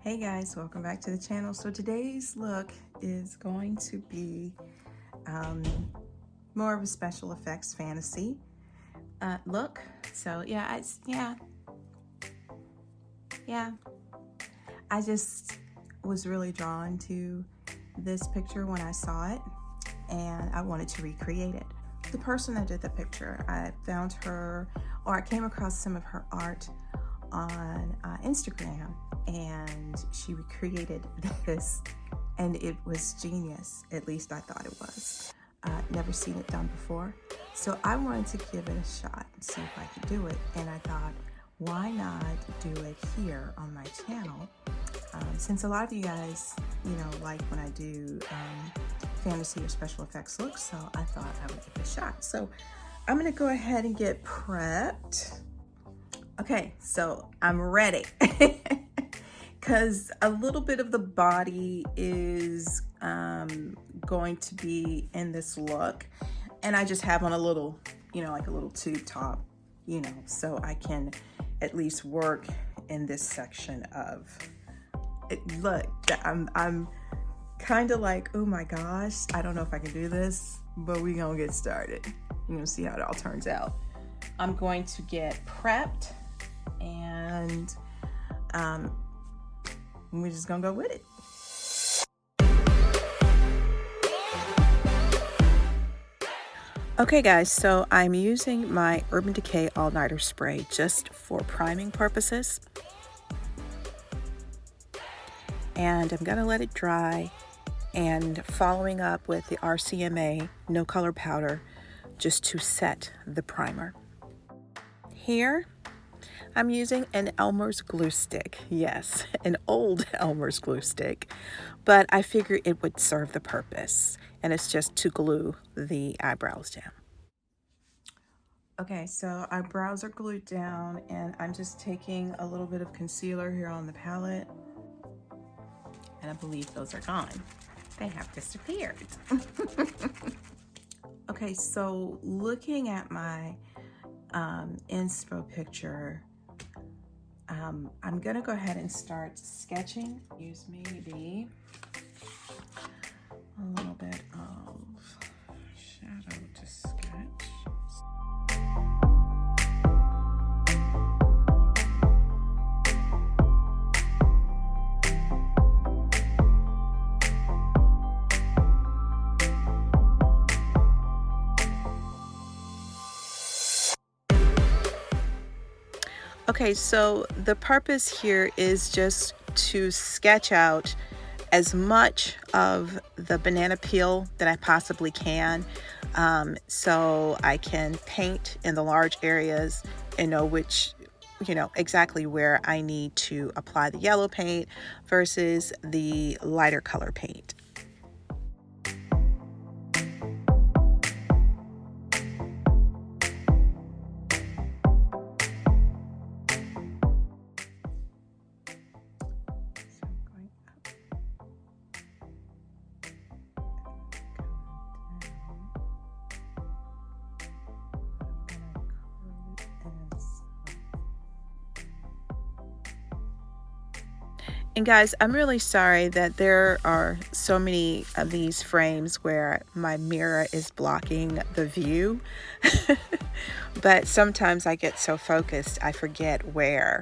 Hey guys, welcome back to the channel. So today's look is going to be more of a special effects fantasy look. So yeah, I just was really drawn to this picture when I saw it, and I wanted to recreate it. The person that did the picture, I found her, or I came across some of her art on Instagram, and she recreated this, and it was genius. At least I thought it was. Never seen it done before, so I wanted to give it a shot and see if I could do it. And I thought, why not do it here on my channel? Since a lot of you guys, like when I do fantasy or special effects looks, so I thought I would give it a shot. So I'm gonna go ahead and get prepped. Okay, so I'm ready because a little bit of the body is going to be in this look, and I just have on a little, like a little tube top, so I can at least work in this section of it. Look, I'm kind of like, oh my gosh, I don't know if I can do this, but we're gonna get started. You're gonna see how it all turns out. I'm going to get prepped, and we're just gonna go with it. Okay guys, so I'm using my Urban Decay All-Nighter Spray just for priming purposes. And I'm gonna let it dry, and following up with the RCMA No Color Powder just to set the primer. Here, I'm using an Elmer's glue stick. Yes, an old Elmer's glue stick, but I figured it would serve the purpose, and it's just to glue the eyebrows down. Okay, so our brows are glued down, and I'm just taking a little bit of concealer here on the palette, and I believe those are gone. They have disappeared. Okay, so looking at my inspo picture, I'm gonna go ahead and start sketching. Use maybe a little bit of shadow to sketch. Okay, so the purpose here is just to sketch out as much of the banana peel that I possibly can, so I can paint in the large areas and know which, exactly where I need to apply the yellow paint versus the lighter color paint. And guys, I'm really sorry that there are so many of these frames where my mirror is blocking the view. But sometimes I get so focused, I forget where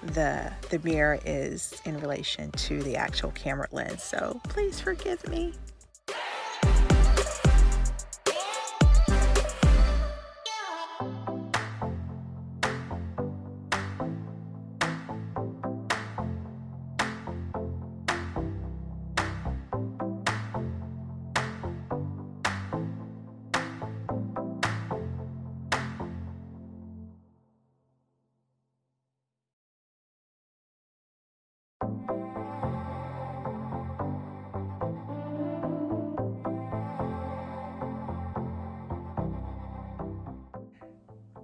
the mirror is in relation to the actual camera lens. So please forgive me.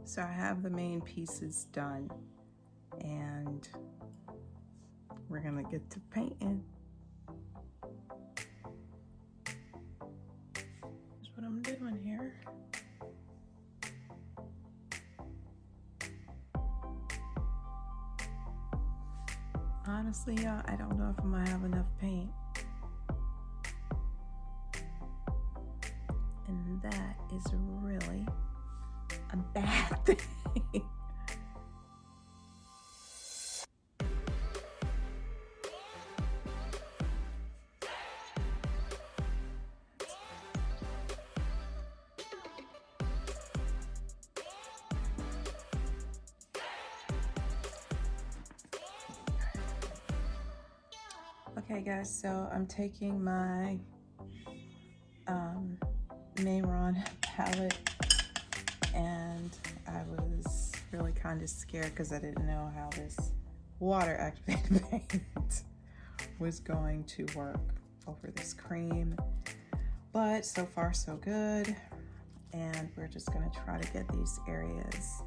So I have the main pieces done, and we're gonna get to painting. That's what I'm doing here. honestly, y'all, I don't know if I'm gonna have enough paint. And that is really a bad thing. Okay guys, so I'm taking my Mayron palette, and I was really kind of scared because I didn't know how this water activated paint was going to work over this cream, but so far so good. And we're just gonna try to get these areas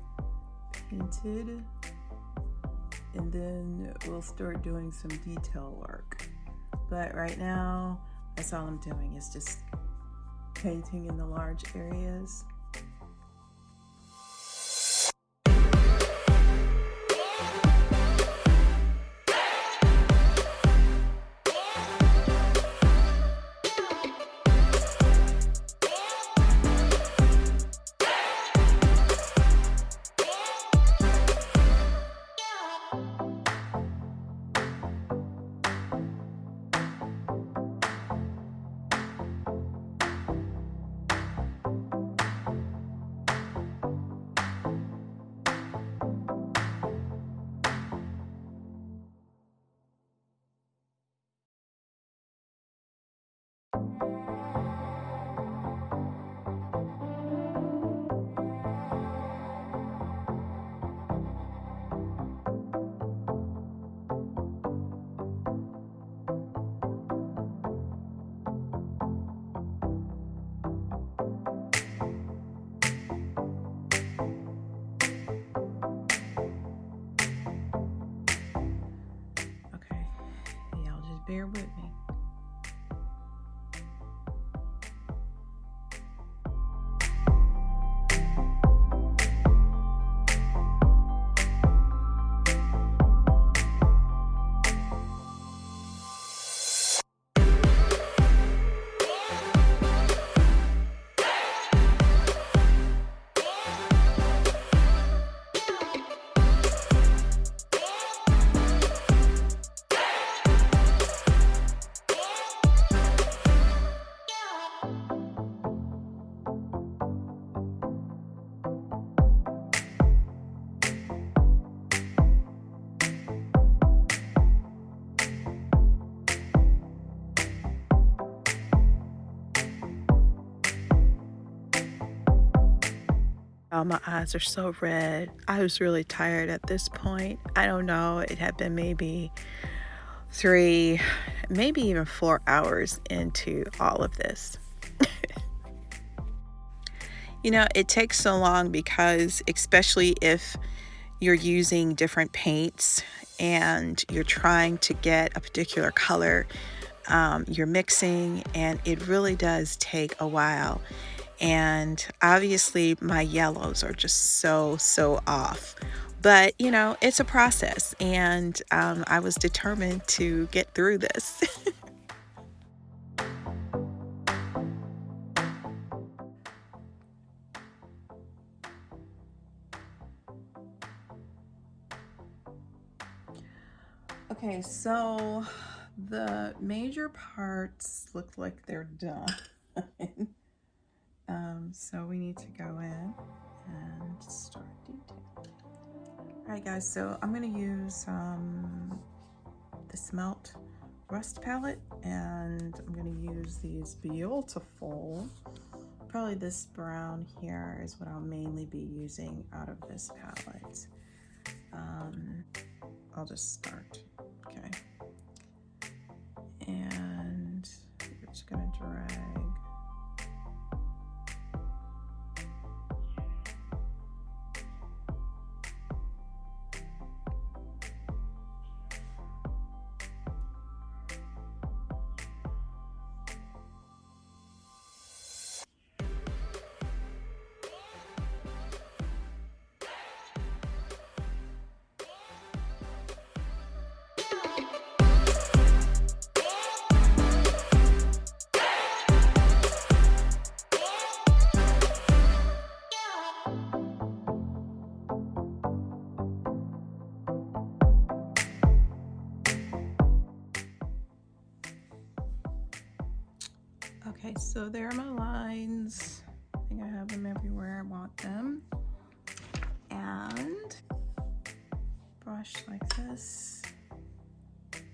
painted, and then we'll start doing some detail work. But right now, that's all I'm doing, is just painting in the large areas. Bear with me. Oh, my eyes are so red. I was really tired at this point. I don't know, it had been maybe 3, maybe even 4 hours into all of this. You know, it takes so long because, especially if you're using different paints and you're trying to get a particular color, you're mixing, and it really does take a while. And obviously my yellows are just so off, but you know, it's a process, and I was determined to get through this. Okay, so the major parts look like they're done. So we need to go in and start detailing. All right guys, so I'm gonna use the Smelt Rust palette, and I'm gonna use these beautiful, probably this brown here is what I'll mainly be using out of this palette. I'll just start, okay. And we're just gonna drag. So there are my lines. I think I have them everywhere I want them. And brush like this.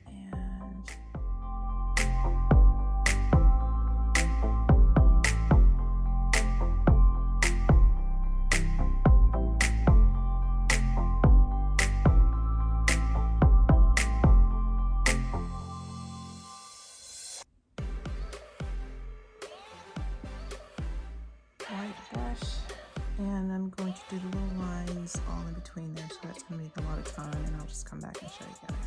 And white brush, and I'm going to do the little lines all in between there, so that's going to take a lot of time, and I'll just come back and show you guys.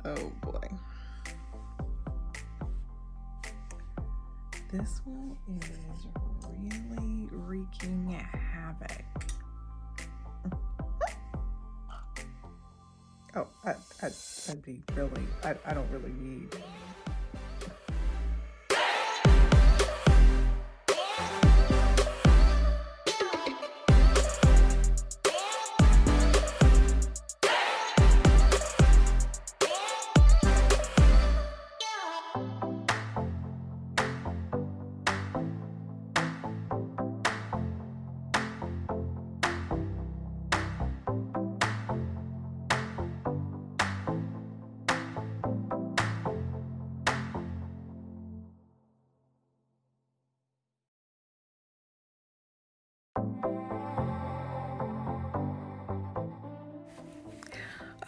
Oh boy. This one is really wreaking havoc. Oh, I'd be really, I don't really need.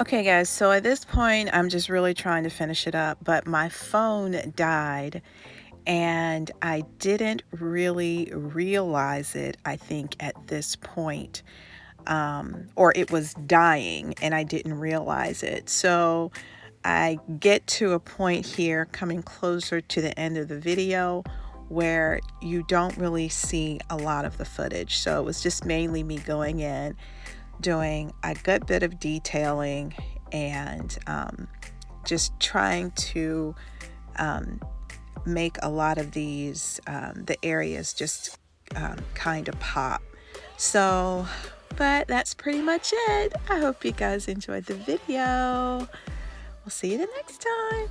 Okay guys, so at this point I'm just really trying to finish it up, but my phone died and I didn't really realize it, I think, at this point. Or it was dying and I didn't realize it. So I get to a point here coming closer to the end of the video where you don't really see a lot of the footage. So it was just mainly me going in, doing a good bit of detailing and just trying to make a lot of these the areas just kind of pop. So but that's pretty much it. I hope you guys enjoyed the video. We'll see you the next time.